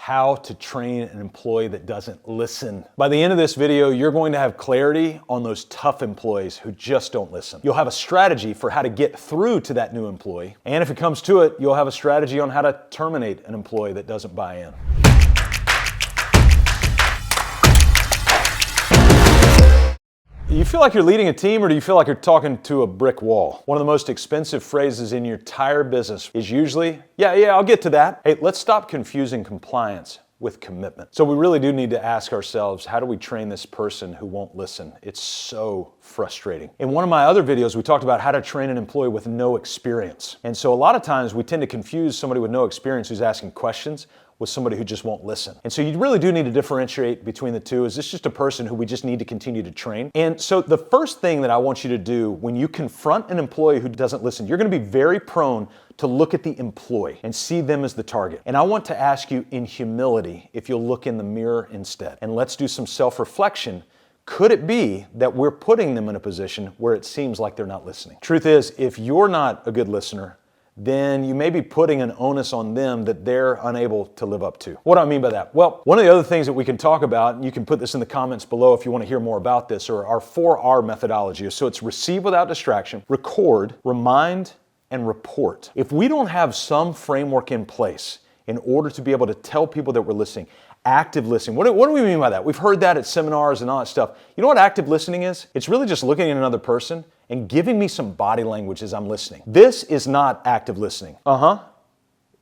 how to train an employee that doesn't listen. By the end of this video, you're going to have clarity on those tough employees who just don't listen. You'll have a strategy for how to get through to that new employee. And if it comes to it, you'll have a strategy on how to terminate an employee that doesn't buy in. You feel like you're leading a team, or do you feel like you're talking to a brick wall? One of the most expensive phrases in your entire business is usually, yeah, I'll get to that. Hey, let's stop confusing compliance with commitment. So we really do need to ask ourselves, how do we train this person who won't listen? It's so frustrating. In one of my other videos, we talked about how to train an employee with no experience. And so a lot of times we tend to confuse somebody with no experience who's asking questions with somebody who just won't listen. And so you really do need to differentiate between the two. Is this just a person who we just need to continue to train? And so the first thing that I want you to do when you confront an employee who doesn't listen, you're gonna be very prone to look at the employee and see them as the target. And I want to ask you in humility if you'll look in the mirror instead. And let's do some self-reflection. Could it be that we're putting them in a position where it seems like they're not listening? Truth is, if you're not a good listener, then you may be putting an onus on them that they're unable to live up to. What do I mean by that? Well, one of the other things that we can talk about, and you can put this in the comments below if you want to hear more about this, are our 4R methodology. So it's receive without distraction, record, remind, and report. If we don't have some framework in place in order to be able to tell people that we're listening, active listening. What do we mean by that? We've heard that at seminars and all that stuff. You know what active listening is? It's really just looking at another person and giving me some body language as I'm listening. This is not active listening.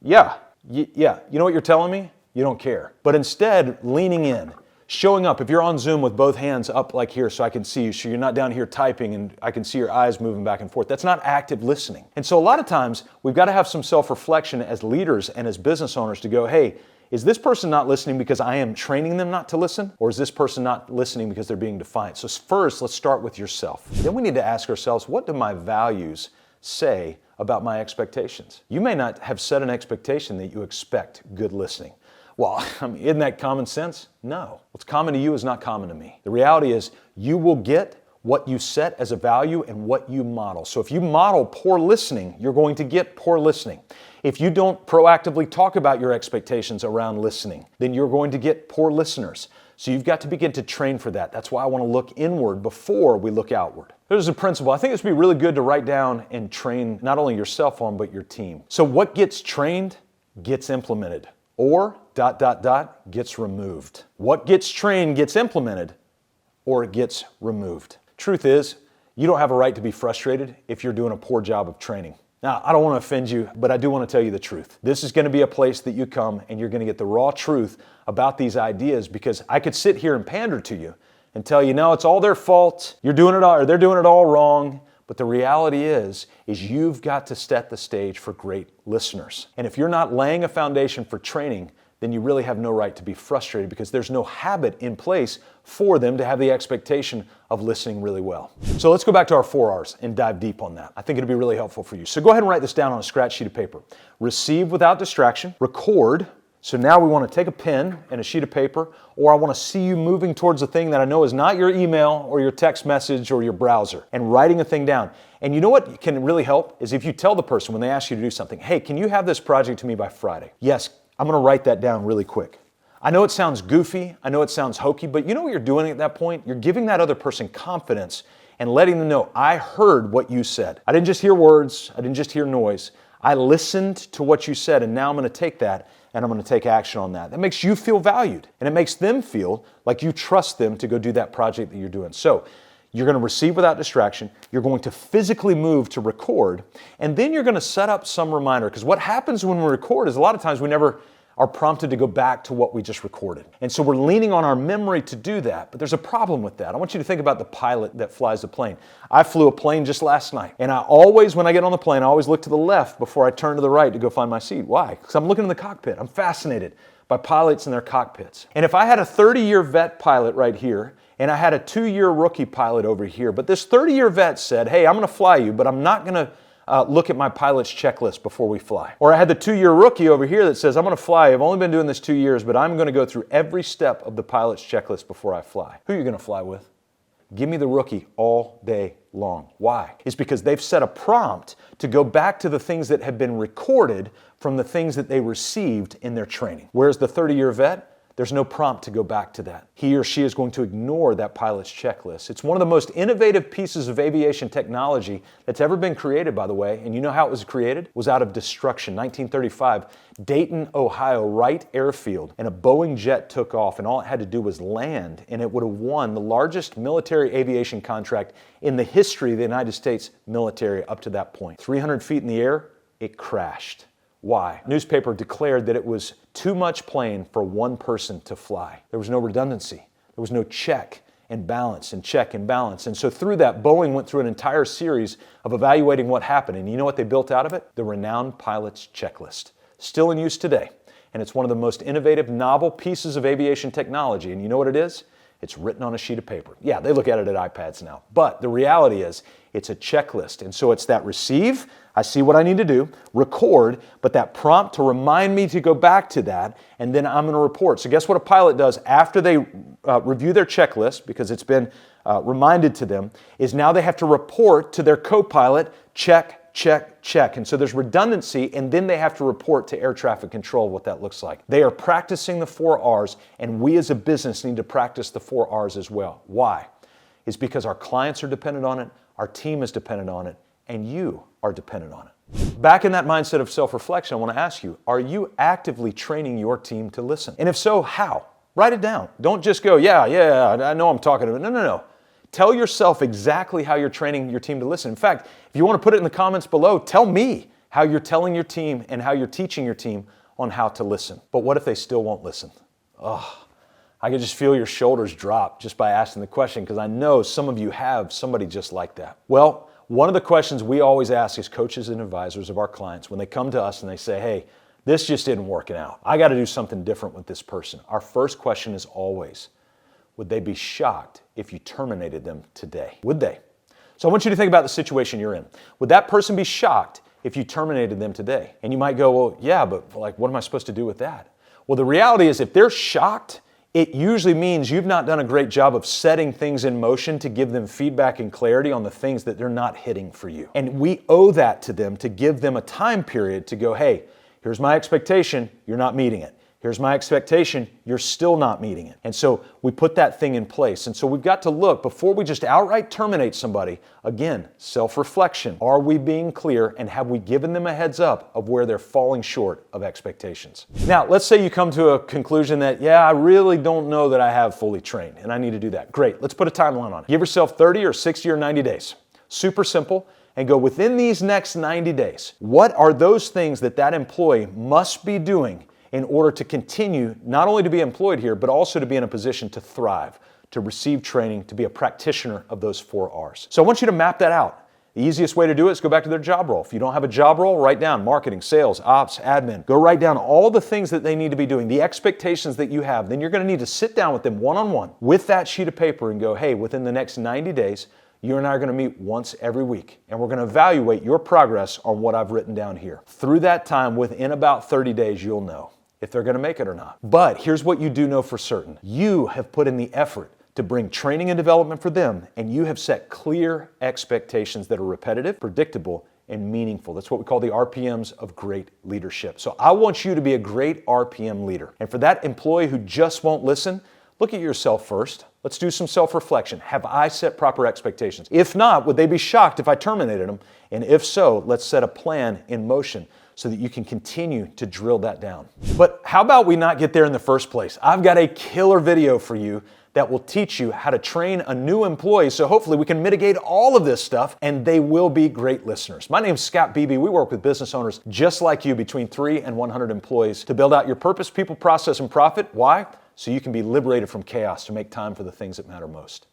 Yeah. You know what you're telling me? You don't care. But instead, leaning in, showing up. If you're on Zoom with both hands up like here so I can see you, so you're not down here typing and I can see your eyes moving back and forth. That's not active listening. And so a lot of times, we've got to have some self-reflection as leaders and as business owners to go, hey, is this person not listening because I am training them not to listen? Or is this person not listening because they're being defiant? So first, let's start with yourself. Then we need to ask ourselves, what do my values say about my expectations? You may not have set an expectation that you expect good listening. Well, isn't that common sense? No. What's common to you is not common to me. The reality is you will get what you set as a value and what you model. So if you model poor listening, you're going to get poor listening. If you don't proactively talk about your expectations around listening, then you're going to get poor listeners. So you've got to begin to train for that. That's why I want to look inward before we look outward. There's a principle. I think this would be really good to write down and train not only yourself on, but your team. So what gets trained gets implemented, or ... gets removed. What gets trained gets implemented, or it gets removed. Truth is, you don't have a right to be frustrated if you're doing a poor job of training. Now, I don't want to offend you, but I do want to tell you the truth. This is going to be a place that you come and you're going to get the raw truth about these ideas, because I could sit here and pander to you and tell you, no, it's all their fault. You're doing it all, or they're doing it all wrong. But the reality is you've got to set the stage for great listeners. And if you're not laying a foundation for training, then you really have no right to be frustrated, because there's no habit in place for them to have the expectation of listening really well. So let's go back to our 4Rs and dive deep on that. I think it'll be really helpful for you. So go ahead and write this down on a scratch sheet of paper. Receive without distraction, record. So now we want to take a pen and a sheet of paper, or I want to see you moving towards a thing that I know is not your email or your text message or your browser, and writing a thing down. And you know what can really help is if you tell the person when they ask you to do something, hey, can you have this project to me by Friday? Yes, I'm going to write that down really quick. I know it sounds goofy, I know it sounds hokey, but you know what you're doing at that point? You're giving that other person confidence and letting them know, I heard what you said. I didn't just hear words, I didn't just hear noise. I listened to what you said, and now I'm going to take that and I'm going to take action on that. That makes you feel valued, and it makes them feel like you trust them to go do that project that you're doing. So you're going to receive without distraction, you're going to physically move to record, and then you're going to set up some reminder, because what happens when we record is a lot of times we never are prompted to go back to what we just recorded. And so we're leaning on our memory to do that, but there's a problem with that. I want you to think about the pilot that flies the plane. I flew a plane just last night, and I always, when I get on the plane, I always look to the left before I turn to the right to go find my seat. Why? Because I'm looking in the cockpit. I'm fascinated by pilots and their cockpits. And if I had a 30-year vet pilot right here, and I had a 2-year rookie pilot over here, but this 30-year vet said, hey, I'm going to fly you, but I'm not going to look at my pilot's checklist before we fly. Or I had the 2-year rookie over here that says, I'm going to fly. I've only been doing this 2 years, but I'm going to go through every step of the pilot's checklist before I fly. Who are you going to fly with? give me the rookie all day long. Why? It's because they've set a prompt to go back to the things that have been recorded from the things that they received in their training. Whereas the 30-year vet, there's no prompt to go back to that. He or she is going to ignore that pilot's checklist. It's one of the most innovative pieces of aviation technology that's ever been created, by the way. And you know how it was created? It was out of destruction. 1935, Dayton, Ohio, Wright Airfield, and a Boeing jet took off, and all it had to do was land, and it would have won the largest military aviation contract in the history of the United States military up to that point. 300 feet in the air, it crashed. Why? Newspaper declared that it was too much plane for one person to fly. There was no redundancy. There was no check and balance and check and balance. And so through that, Boeing went through an entire series of evaluating what happened. And you know what they built out of it? The renowned pilot's checklist. Still in use today. And it's one of the most innovative, novel pieces of aviation technology. And you know what it is? It's written on a sheet of paper. Yeah, they look at it at iPads now. But the reality is, it's a checklist. And so it's that receive, I see what I need to do, record, but that prompt to remind me to go back to that, and then I'm going to report. So guess what a pilot does after they review their checklist, because it's been reminded to them, is now they have to report to their co-pilot, check, check, check. And so there's redundancy, and then they have to report to air traffic control what that looks like. They are practicing the 4 R's, and we as a business need to practice the 4 R's as well. Why? It's because our clients are dependent on it, our team is dependent on it, and you are dependent on it. Back in that mindset of self-reflection, I want to ask you, are you actively training your team to listen? And if so, how? Write it down. Don't just go, yeah, I know I'm talking about it. No. Tell yourself exactly how you're training your team to listen. In fact, if you want to put it in the comments below, tell me how you're telling your team and how you're teaching your team on how to listen. But what if they still won't listen? I can just feel your shoulders drop just by asking the question, because I know some of you have somebody just like that. Well, one of the questions we always ask as coaches and advisors of our clients when they come to us and they say, hey, this just isn't working out. I got to do something different with this person. Our first question is always, would they be shocked if you terminated them today? Would they? So I want you to think about the situation you're in. Would that person be shocked if you terminated them today? And you might go, well, yeah, but like, what am I supposed to do with that? Well, the reality is if they're shocked, it usually means you've not done a great job of setting things in motion to give them feedback and clarity on the things that they're not hitting for you. And we owe that to them to give them a time period to go, hey, here's my expectation, you're not meeting it. Here's my expectation, you're still not meeting it. And so we put that thing in place. And so we've got to look, before we just outright terminate somebody, again, self-reflection. Are we being clear, and have we given them a heads up of where they're falling short of expectations? Now, let's say you come to a conclusion that, yeah, I really don't know that I have fully trained and I need to do that. Great, let's put a timeline on it. Give yourself 30 or 60 or 90 days. Super simple. And go, within these next 90 days, what are those things that that employee must be doing in order to continue not only to be employed here, but also to be in a position to thrive, to receive training, to be a practitioner of those 4 R's. So I want you to map that out. The easiest way to do it is go back to their job role. If you don't have a job role, write down marketing, sales, ops, admin. Go write down all the things that they need to be doing, the expectations that you have. Then you're going to need to sit down with them one-on-one with that sheet of paper and go, hey, within the next 90 days, you and I are going to meet once every week, and we're going to evaluate your progress on what I've written down here. Through that time, within about 30 days, you'll know if they're going to make it or not. But here's what you do know for certain. You have put in the effort to bring training and development for them, and you have set clear expectations that are repetitive, predictable, and meaningful. That's what we call the RPMs of great leadership. So I want you to be a great RPM leader. And for that employee who just won't listen, look at yourself first. Let's do some self-reflection. Have I set proper expectations? If not, would they be shocked if I terminated them? And if so, let's set a plan in motion so that you can continue to drill that down. But how about we not get there in the first place? I've got a killer video for you that will teach you how to train a new employee, so hopefully we can mitigate all of this stuff and they will be great listeners. My name is Scott Beebe. We work with business owners just like you, between 3 and 100 employees, to build out your purpose, people, process, and profit. Why? So you can be liberated from chaos to make time for the things that matter most.